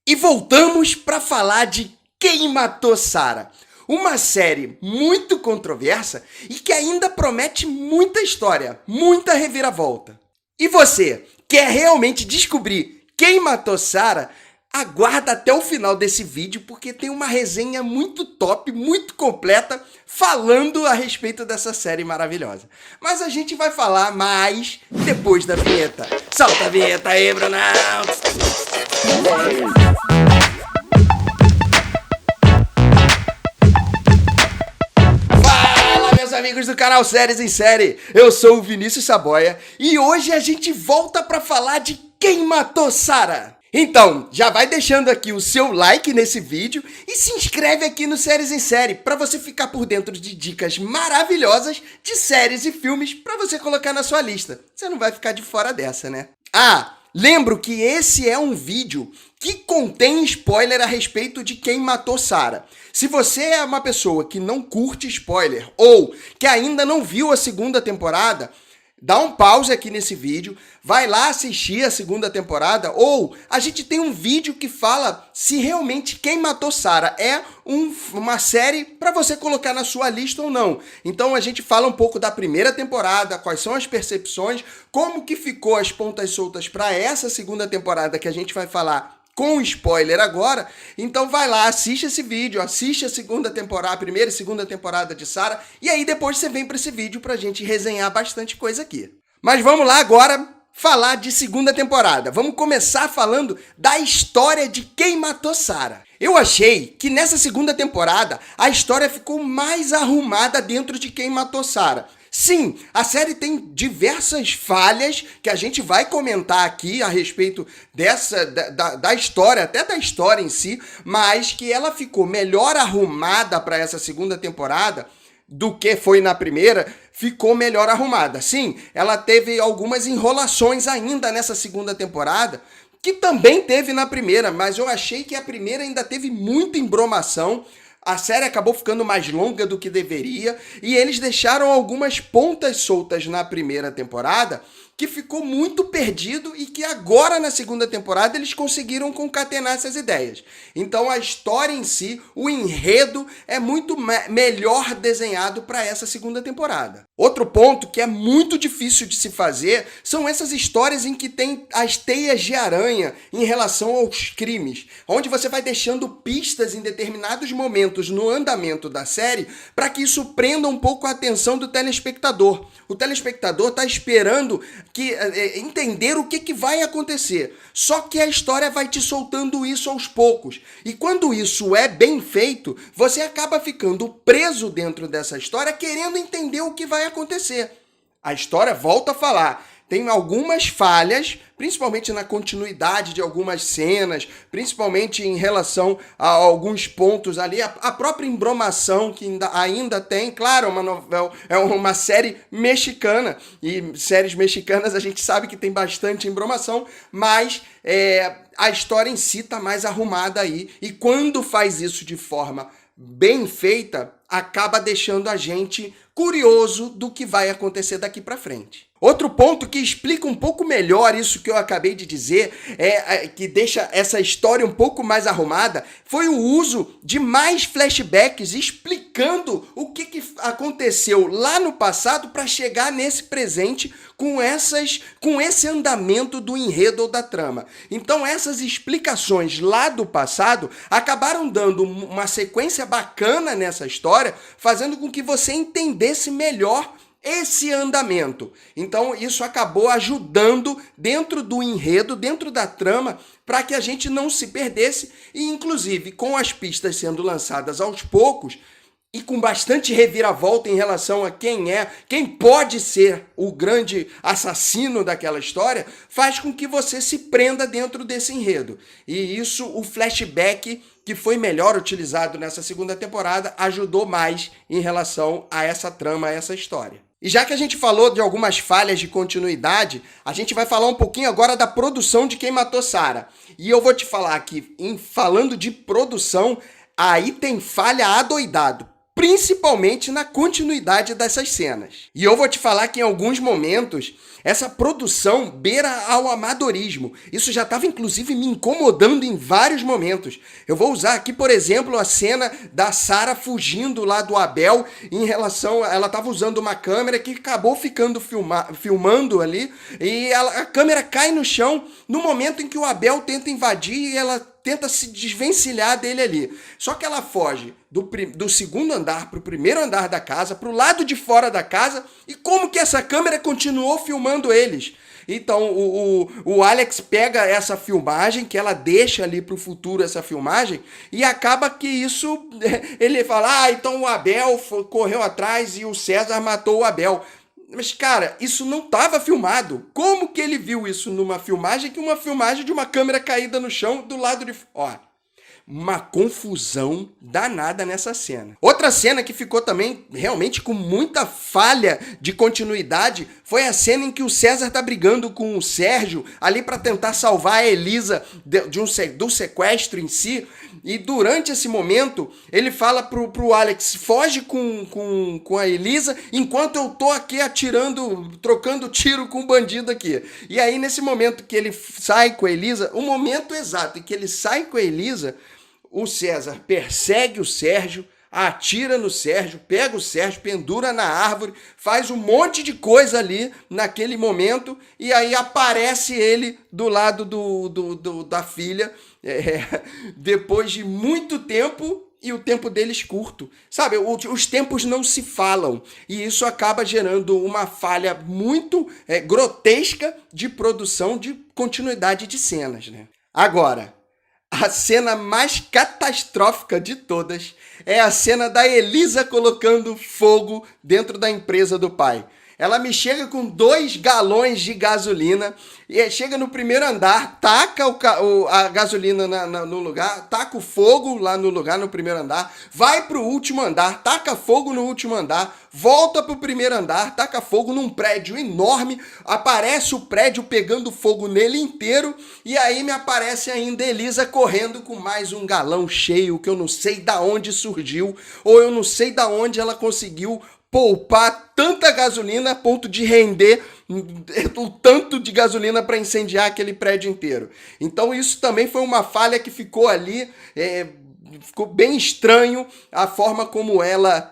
E voltamos para falar de Quem Matou Sarah, uma série muito controversa e que ainda promete muita história, muita reviravolta. E você, quer realmente descobrir quem matou Sarah? Aguarda até o final desse vídeo porque tem uma resenha muito top, muito completa, falando a respeito dessa série maravilhosa. Mas a gente vai falar mais depois da vinheta. Solta a vinheta aí, Brunão! Fala, meus amigos do canal Séries em Série! Eu sou o Vinícius Saboia e hoje a gente volta para falar de Quem Matou Sarah. Então, já vai deixando aqui o seu like nesse vídeo e se inscreve aqui no Séries em Série para você ficar por dentro de dicas maravilhosas de séries e filmes para você colocar na sua lista. Você não vai ficar de fora dessa, né? Lembro que esse é um vídeo que contém spoiler a respeito de Quem Matou Sarah. Se você é uma pessoa que não curte spoiler ou que ainda não viu a segunda temporada, dá um pause aqui nesse vídeo, vai lá assistir a segunda temporada, ou a gente tem um vídeo que fala se realmente Quem Matou Sarah é uma série para você colocar na sua lista ou não. Então a gente fala um pouco da primeira temporada, quais são as percepções, como que ficou as pontas soltas para essa segunda temporada que a gente vai falar com spoiler agora. Então vai lá, assiste esse vídeo, assiste a segunda temporada, a primeira e segunda temporada de Sarah, e aí depois você vem para esse vídeo pra gente resenhar bastante coisa aqui. Mas vamos lá agora falar de segunda temporada. Vamos começar falando da história de Quem Matou Sarah. Eu achei que nessa segunda temporada a história ficou mais arrumada dentro de Quem Matou Sarah. Sim, a série tem diversas falhas que a gente vai comentar aqui a respeito da história, até da história em si, mas que ela ficou melhor arrumada para essa segunda temporada do que foi na primeira, ficou melhor arrumada. Sim, ela teve algumas enrolações ainda nessa segunda temporada, que também teve na primeira, mas eu achei que a primeira ainda teve muita embromação. A série acabou ficando mais longa do que deveria e eles deixaram algumas pontas soltas na primeira temporada que ficou muito perdido e que agora na segunda temporada eles conseguiram concatenar essas ideias. Então a história em si, o enredo é muito melhor desenhado para essa segunda temporada. Outro ponto que é muito difícil de se fazer são essas histórias em que tem as teias de aranha em relação aos crimes, onde você vai deixando pistas em determinados momentos no andamento da série para que isso prenda um pouco a atenção do telespectador. O telespectador está esperando entender o que vai acontecer. Só que a história vai te soltando isso aos poucos. E quando isso é bem feito, você acaba ficando preso dentro dessa história, querendo entender o que vai acontecer. A história, volta a falar, tem algumas falhas, principalmente na continuidade de algumas cenas, principalmente em relação a alguns pontos ali, a própria embromação que ainda tem. Claro, é uma série mexicana, e séries mexicanas a gente sabe que tem bastante embromação, mas a história em si está mais arrumada aí, e quando faz isso de forma bem feita, acaba deixando a gente curioso do que vai acontecer daqui para frente. Outro ponto que explica um pouco melhor isso que eu acabei de dizer, que deixa essa história um pouco mais arrumada, foi o uso de mais flashbacks explicando o que aconteceu lá no passado para chegar nesse presente com esse andamento do enredo ou da trama. Então essas explicações lá do passado acabaram dando uma sequência bacana nessa história, fazendo com que você entendesse melhor esse andamento. Então isso acabou ajudando dentro do enredo, dentro da trama, para que a gente não se perdesse e, inclusive, com as pistas sendo lançadas aos poucos e com bastante reviravolta em relação a quem pode ser o grande assassino daquela história, faz com que você se prenda dentro desse enredo. E isso, o flashback, que foi melhor utilizado nessa segunda temporada, ajudou mais em relação a essa trama, a essa história. E já que a gente falou de algumas falhas de continuidade, a gente vai falar um pouquinho agora da produção de Quem Matou Sarah. E eu vou te falar que, falando de produção, aí tem falha adoidado. principalmente na continuidade dessas cenas. E eu vou te falar que em alguns momentos essa produção beira ao amadorismo. Isso já estava inclusive me incomodando em vários momentos. Eu vou usar aqui, por exemplo, a cena da Sarah fugindo lá do Abel em relação... Ela estava usando uma câmera que acabou ficando filmando ali e a câmera cai no chão no momento em que o Abel tenta invadir e ela tenta se desvencilhar dele ali. Só que ela foge do segundo andar para o primeiro andar da casa, para o lado de fora da casa, e como que essa câmera continuou filmando eles? Então, o Alex pega essa filmagem, que ela deixa ali para o futuro essa filmagem, e acaba que isso... Ele fala, então o Abel correu atrás e o César matou o Abel. Mas, cara, isso não estava filmado. Como que ele viu isso numa filmagem que uma filmagem de uma câmera caída no chão do lado de fora? Uma confusão danada nessa cena. Outra cena que ficou também realmente com muita falha de continuidade foi a cena em que o César tá brigando com o Sérgio ali para tentar salvar a Elisa do sequestro em si. E durante esse momento ele fala pro Alex, foge com a Elisa enquanto eu tô aqui atirando, trocando tiro com o bandido aqui. E aí nesse momento que ele sai com a Elisa, o momento exato em que ele sai com a Elisa, o César persegue o Sérgio, atira no Sérgio, pega o Sérgio, pendura na árvore, faz um monte de coisa ali naquele momento e aí aparece ele do lado da filha depois de muito tempo e o tempo deles curto. Sabe, os tempos não se falam e isso acaba gerando uma falha muito grotesca de produção, de continuidade de cenas, né? Agora, a cena mais catastrófica de todas é a cena da Elisa colocando fogo dentro da empresa do pai. Ela me chega com 2 galões de gasolina e chega no primeiro andar, taca a gasolina no lugar, taca o fogo lá no lugar, no primeiro andar, vai pro último andar, taca fogo no último andar, volta pro primeiro andar, taca fogo num prédio enorme, aparece o prédio pegando fogo nele inteiro e aí me aparece ainda Elisa correndo com mais um galão cheio que eu não sei da onde surgiu ou eu não sei da onde ela conseguiu poupar tanta gasolina a ponto de render o tanto de gasolina para incendiar aquele prédio inteiro. Então isso também foi uma falha que ficou ali, ficou bem estranho a forma como ela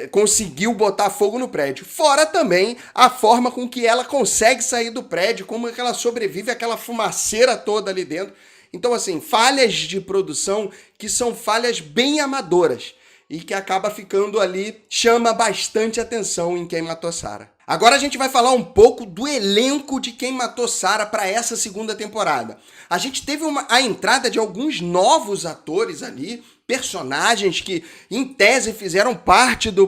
conseguiu botar fogo no prédio. Fora também a forma com que ela consegue sair do prédio, como que ela sobrevive àquela fumaceira toda ali dentro. Então assim, falhas de produção que são falhas bem amadoras e que acaba ficando ali, chama bastante atenção em Quem Matou Sarah. Agora a gente vai falar um pouco do elenco de Quem Matou Sarah para essa segunda temporada. A gente teve a entrada de alguns novos atores ali, personagens que, em tese, fizeram parte da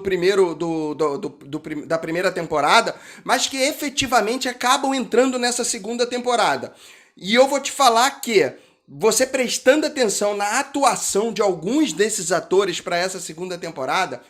primeira temporada, mas que efetivamente acabam entrando nessa segunda temporada. E eu vou te falar que você prestando atenção na atuação de alguns desses atores para essa segunda temporada,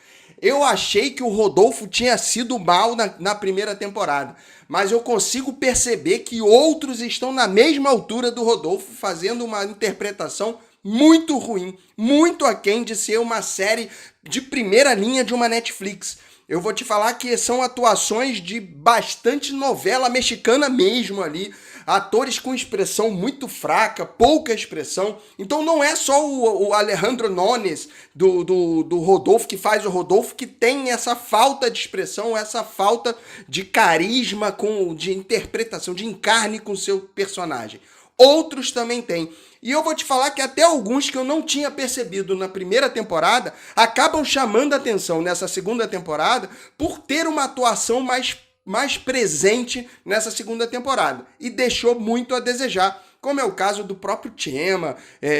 eu achei que o Rodolfo tinha sido mal na primeira temporada, mas eu consigo perceber que outros estão na mesma altura do Rodolfo, fazendo uma interpretação muito ruim, muito aquém de ser uma série de primeira linha de uma Netflix. Eu vou te falar que são atuações de bastante novela mexicana mesmo ali, atores com expressão muito fraca, pouca expressão. Então não é só o Alejandro Nones do Rodolfo, que faz o Rodolfo, que tem essa falta de expressão, essa falta de carisma, de interpretação, de encarne com o seu personagem. Outros também têm. E eu vou te falar que até alguns que eu não tinha percebido na primeira temporada acabam chamando a atenção nessa segunda temporada por ter uma atuação mais presente nessa segunda temporada. E deixou muito a desejar, como é o caso do próprio Chema,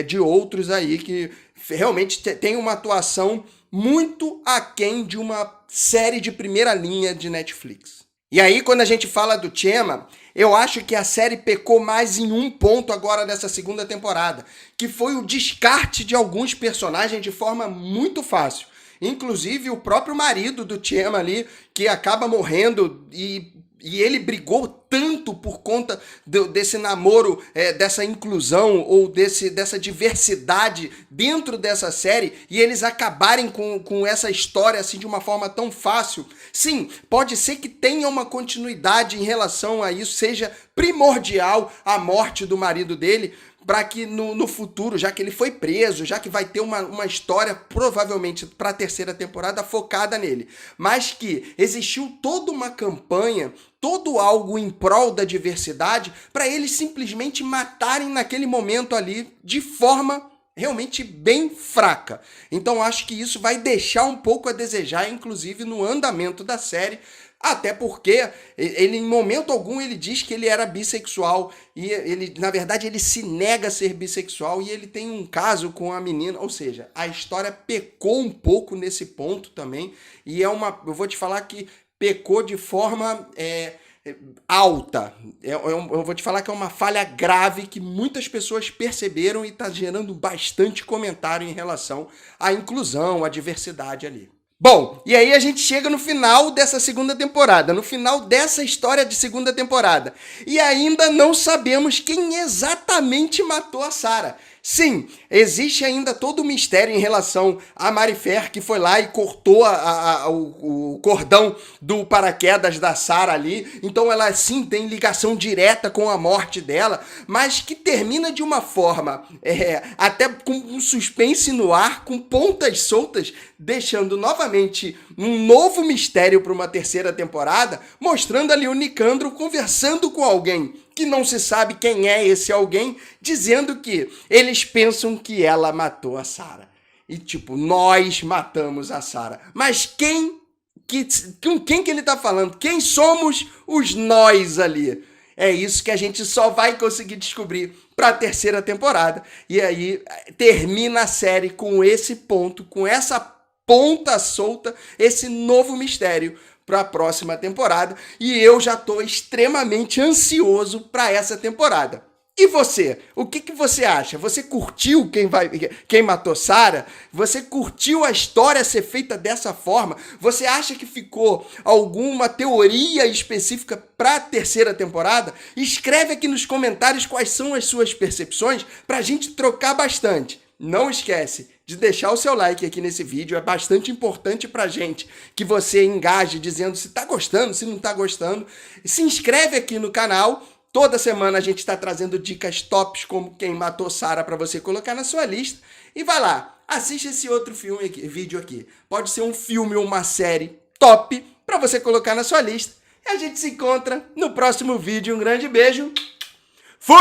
de outros aí que realmente tem uma atuação muito aquém de uma série de primeira linha de Netflix. E aí, quando a gente fala do Chema, eu acho que a série pecou mais em um ponto agora nessa segunda temporada, que foi o descarte de alguns personagens de forma muito fácil. Inclusive o próprio marido do Chema ali, que acaba morrendo e e ele brigou tanto por conta desse namoro, dessa inclusão ou dessa diversidade dentro dessa série, e eles acabarem com essa história assim de uma forma tão fácil. Sim, pode ser que tenha uma continuidade em relação a isso, seja primordial a morte do marido dele, para que no futuro, já que ele foi preso, já que vai ter uma história provavelmente para a terceira temporada focada nele, mas que existiu toda uma campanha, todo algo em prol da diversidade, para eles simplesmente matarem naquele momento ali de forma realmente bem fraca. Então acho que isso vai deixar um pouco a desejar, inclusive no andamento da série, até porque ele, em momento algum, ele diz que ele era bissexual e ele, na verdade, ele se nega a ser bissexual e ele tem um caso com a menina, ou seja, a história pecou um pouco nesse ponto também e eu vou te falar que pecou de forma alta. Eu vou te falar que é uma falha grave que muitas pessoas perceberam e está gerando bastante comentário em relação à inclusão, à diversidade ali. Bom, e aí a gente chega no final dessa segunda temporada, no final dessa história de segunda temporada, e ainda não sabemos quem exatamente matou a Sarah. Sim, existe ainda todo o mistério em relação a Mary Fair, que foi lá e cortou o cordão do paraquedas da Sarah ali. Então ela sim tem ligação direta com a morte dela, mas que termina de uma forma até com um suspense no ar, com pontas soltas, deixando novamente um novo mistério para uma terceira temporada, mostrando ali o Nicandro conversando com alguém que não se sabe quem é esse alguém, dizendo que eles pensam que ela matou a Sarah. E tipo, nós matamos a Sarah. Mas com quem que ele tá falando? Quem somos os nós ali? É isso que a gente só vai conseguir descobrir para a terceira temporada. E aí termina a série com esse ponto, com essa ponta solta, esse novo mistério para a próxima temporada, e eu já estou extremamente ansioso para essa temporada. E você? O que você acha? Você curtiu Quem Matou Sarah? Você curtiu a história ser feita dessa forma? Você acha que ficou alguma teoria específica para a terceira temporada? Escreve aqui nos comentários quais são as suas percepções para a gente trocar bastante. Não esquece de deixar o seu like aqui nesse vídeo, é bastante importante pra gente que você engaje dizendo se tá gostando, se não tá gostando. Se inscreve aqui no canal, toda semana a gente está trazendo dicas tops como Quem Matou Sarah para você colocar na sua lista. E vai lá, assiste esse outro vídeo aqui. Pode ser um filme ou uma série top para você colocar na sua lista. E a gente se encontra no próximo vídeo. Um grande beijo. Fui!